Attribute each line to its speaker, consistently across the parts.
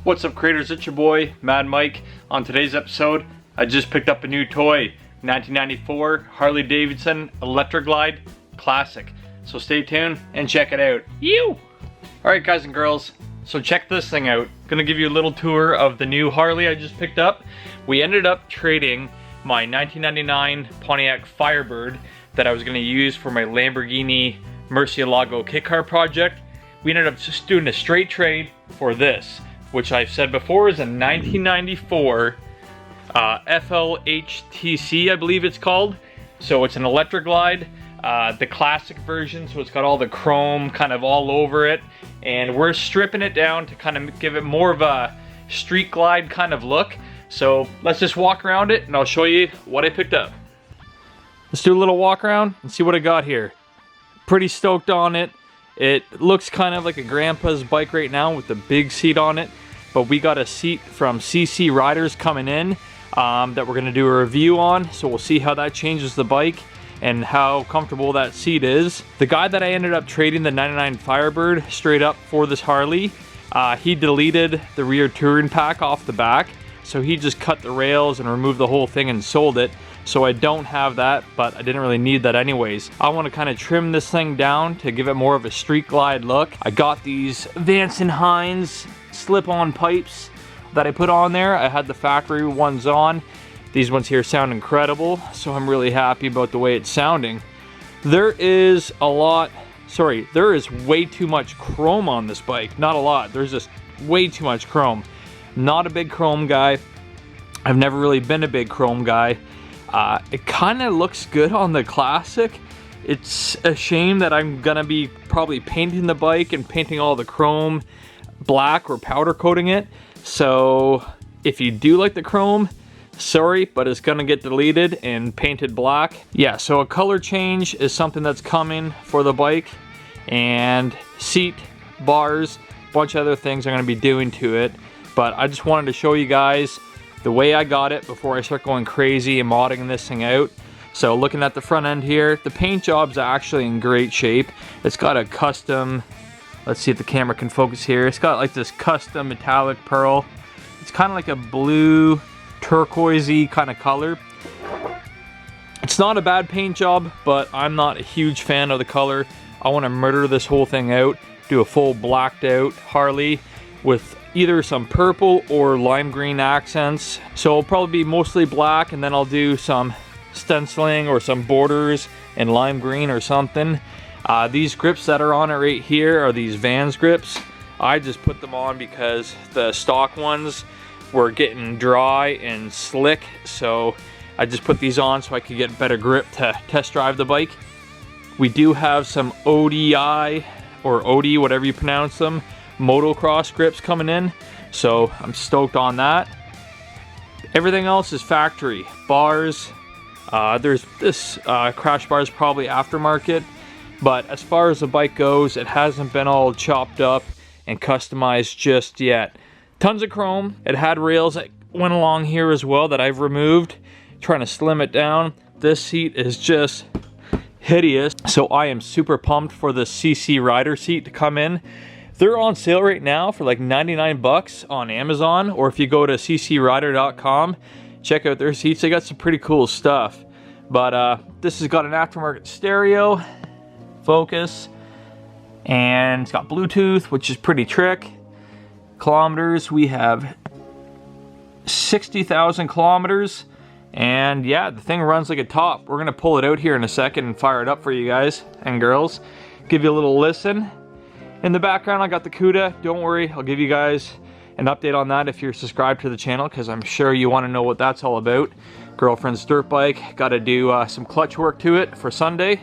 Speaker 1: What's up, creators? It's your boy Mad Mike. On today's episode, I just picked up a new toy, 1994 Harley Davidson Electra Classic. So stay tuned and check it out. Alright guys and girls, so check this thing out. Gonna give you a little tour of the new Harley I just picked up. We ended up trading my 1999 Pontiac Firebird that I was gonna use for my Lamborghini Murcielago kit car project. We ended up just doing a straight trade for this, which I've said before is a 1994 FLHTC, I believe it's called. So it's an Electra Glide, the classic version, so it's got all the chrome kind of all over it. And we're stripping it down to kind of give it more of a street glide kind of look. So let's just walk around it and I'll show you what I picked up. Let's do a little walk around and see what I got here. Pretty stoked on it. It looks kind of like a grandpa's bike right now with the big seat on it, but we got a seat from CC Riders coming in that we're gonna do a review on, so we'll see how that changes the bike and how comfortable that seat is. The guy that I ended up trading the 99 Firebird straight up for this Harley, he deleted the rear touring pack off the back, so he just cut the rails and removed the whole thing and sold it. So I don't have that, but I didn't really need that anyways. I want to kind of trim this thing down to give it more of a street glide look. I got these Vance & Hines slip-on pipes that I put on there. I had the factory ones on. These ones here sound incredible, so I'm really happy about the way it's sounding. There is way too much chrome on this bike. Not a lot, there's just way too much chrome. Not a big chrome guy. I've never really been a big chrome guy. It kind of looks good on the Classic. It's a shame that I'm gonna be probably painting the bike and painting all the chrome black or powder coating it. So if you do like the chrome, sorry, but it's gonna get deleted and painted black. Yeah, so a color change is something that's coming for the bike, and seat, bars, a bunch of other things I'm gonna be doing to it. But I just wanted to show you guys the way I got it before I start going crazy and modding this thing out. So looking at the front end here, the paint job's actually in great shape. It's got a custom, let's see if the camera can focus here. It's got like this custom metallic pearl. It's kind of like a blue turquoisey kind of color. It's not a bad paint job, but I'm not a huge fan of the color. I want to murder this whole thing out, do a full blacked out Harley with either some purple or lime green accents. So it'll probably be mostly black, and then I'll do some stenciling or some borders in lime green or something. These grips that are on it right here are these Vans grips. I just put them on because the stock ones were getting dry and slick, so I just put these on so I could get better grip to test drive the bike. We do have some ODI or OD, whatever you pronounce them, motocross grips coming in, so I'm stoked on that. Everything else is factory. Bars, there's this crash bar is probably aftermarket, but as far as the bike goes, it hasn't been all chopped up and customized just yet. Tons of chrome. It had rails that went along here as well that I've removed, trying to slim it down. This seat is just hideous, so I am super pumped for the CC Rider seat to come in. They're on sale right now for like 99 bucks on Amazon, or if you go to ccrider.com, check out their seats. They got some pretty cool stuff. But this has got an aftermarket stereo, focus, and it's got Bluetooth, which is pretty trick. Kilometers, we have 60,000 kilometers, and yeah, the thing runs like a top. We're gonna pull it out here in a second and fire it up for you guys and girls. Give you a little listen. In the background, I got the CUDA. Don't worry, I'll give you guys an update on that if you're subscribed to the channel, because I'm sure you want to know what that's all about. Girlfriend's dirt bike. Got to do some clutch work to it for Sunday.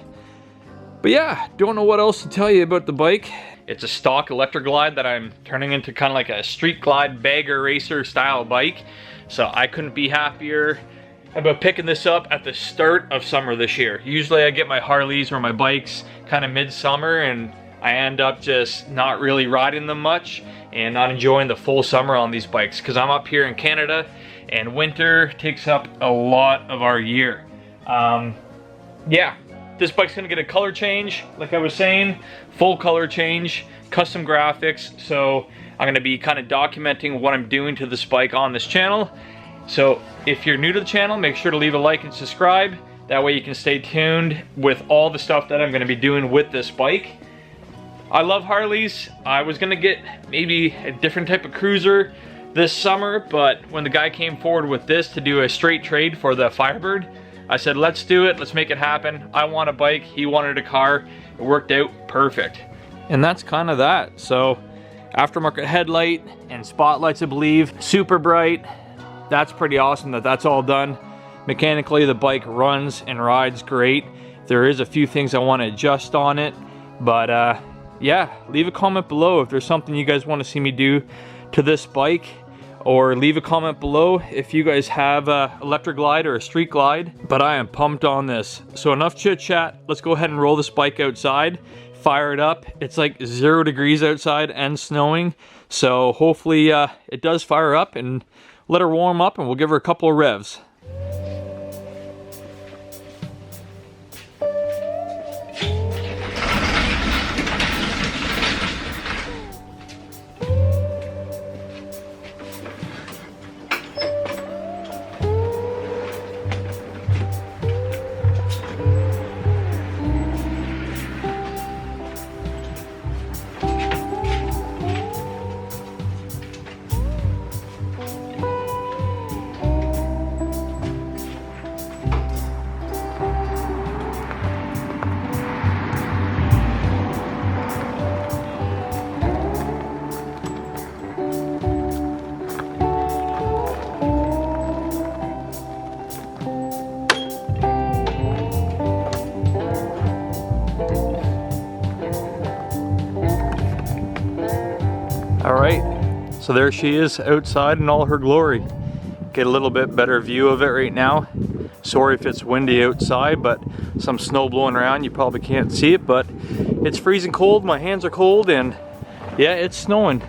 Speaker 1: But yeah, don't know what else to tell you about the bike. It's a stock Electra Glide that I'm turning into kind of like a street glide bagger racer style bike. So I couldn't be happier about picking this up at the start of summer this year. Usually I get my Harleys or my bikes kind of mid-summer, and I end up just not really riding them much and not enjoying the full summer on these bikes, because I'm up here in Canada and winter takes up a lot of our year. Yeah, this bike's gonna get a color change, like I was saying, full color change, custom graphics. So I'm going to be kind of documenting what I'm doing to this bike on this channel. So if you're new to the channel, make sure to leave a like and subscribe. That way you can stay tuned with all the stuff that I'm going to be doing with this bike. I love Harleys. I was going to get maybe a different type of cruiser this summer, but when the guy came forward with this to do a straight trade for the Firebird, I said, let's do it, let's make it happen. I want a bike, he wanted a car. It worked out perfect. And that's kind of that. So aftermarket headlight and spotlights, I believe, super bright. That's pretty awesome that that's all done. Mechanically, the bike runs and rides great. There is a few things I want to adjust on it, but yeah, leave a comment below if there's something you guys want to see me do to this bike, or leave a comment below if you guys have a Electra glide or a street glide. But I am pumped on this. So enough chit chat, let's go ahead and roll this bike outside, fire it up. It's like 0 degrees outside and snowing, so hopefully it does fire up, and let her warm up and we'll give her a couple of revs. Alright, so there she is outside in all her glory. Get a little bit better view of it right now. Sorry if it's windy outside, but some snow blowing around, you probably can't see it, but it's freezing cold, my hands are cold, and yeah, it's snowing.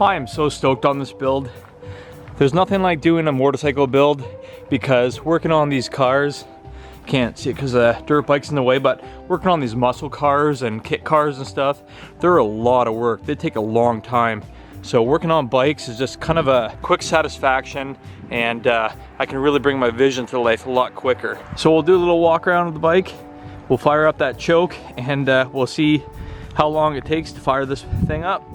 Speaker 1: I am so stoked on this build. There's nothing like doing a motorcycle build, because working on these cars, can't see it because the dirt bike's in the way, but working on these muscle cars and kit cars and stuff, they're a lot of work. They take a long time. So working on bikes is just kind of a quick satisfaction, and I can really bring my vision to life a lot quicker. So we'll do a little walk around with the bike, we'll fire up that choke, and we'll see how long it takes to fire this thing up.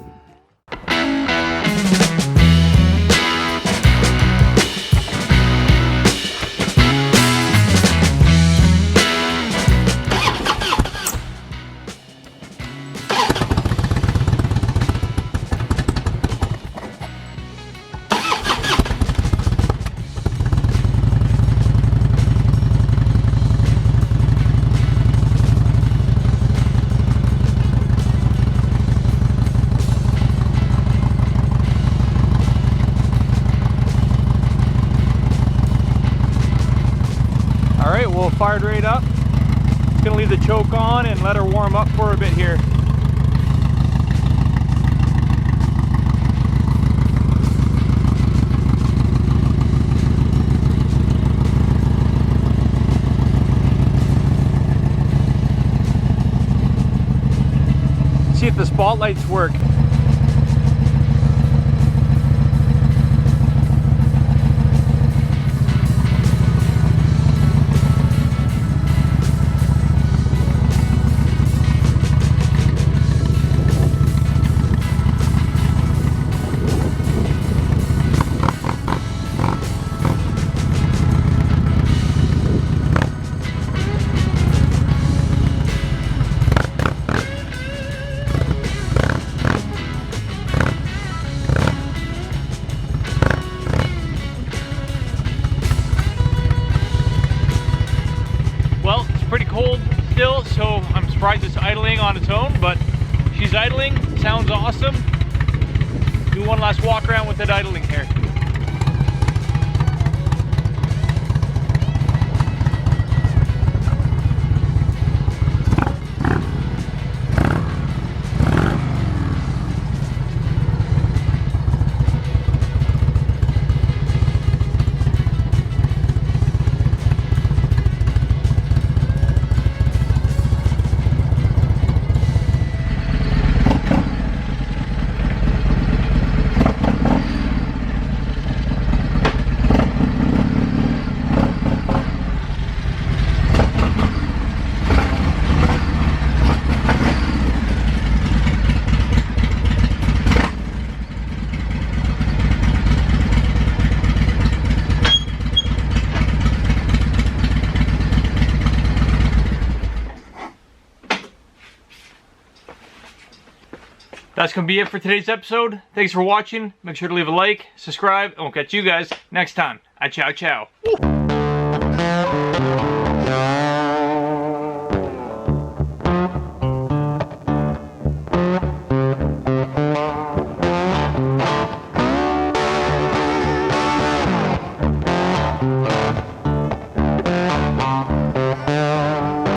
Speaker 1: Fired right up. Gonna leave the choke on and let her warm up for a bit here. See if the spotlights work. Still, so I'm surprised it's idling on its own, but she's idling, sounds awesome. Do one last walk around with it idling here. That's going to be it for today's episode. Thanks for watching. Make sure to leave a like, subscribe, and we'll catch you guys next time. Ciao, ciao. Woo.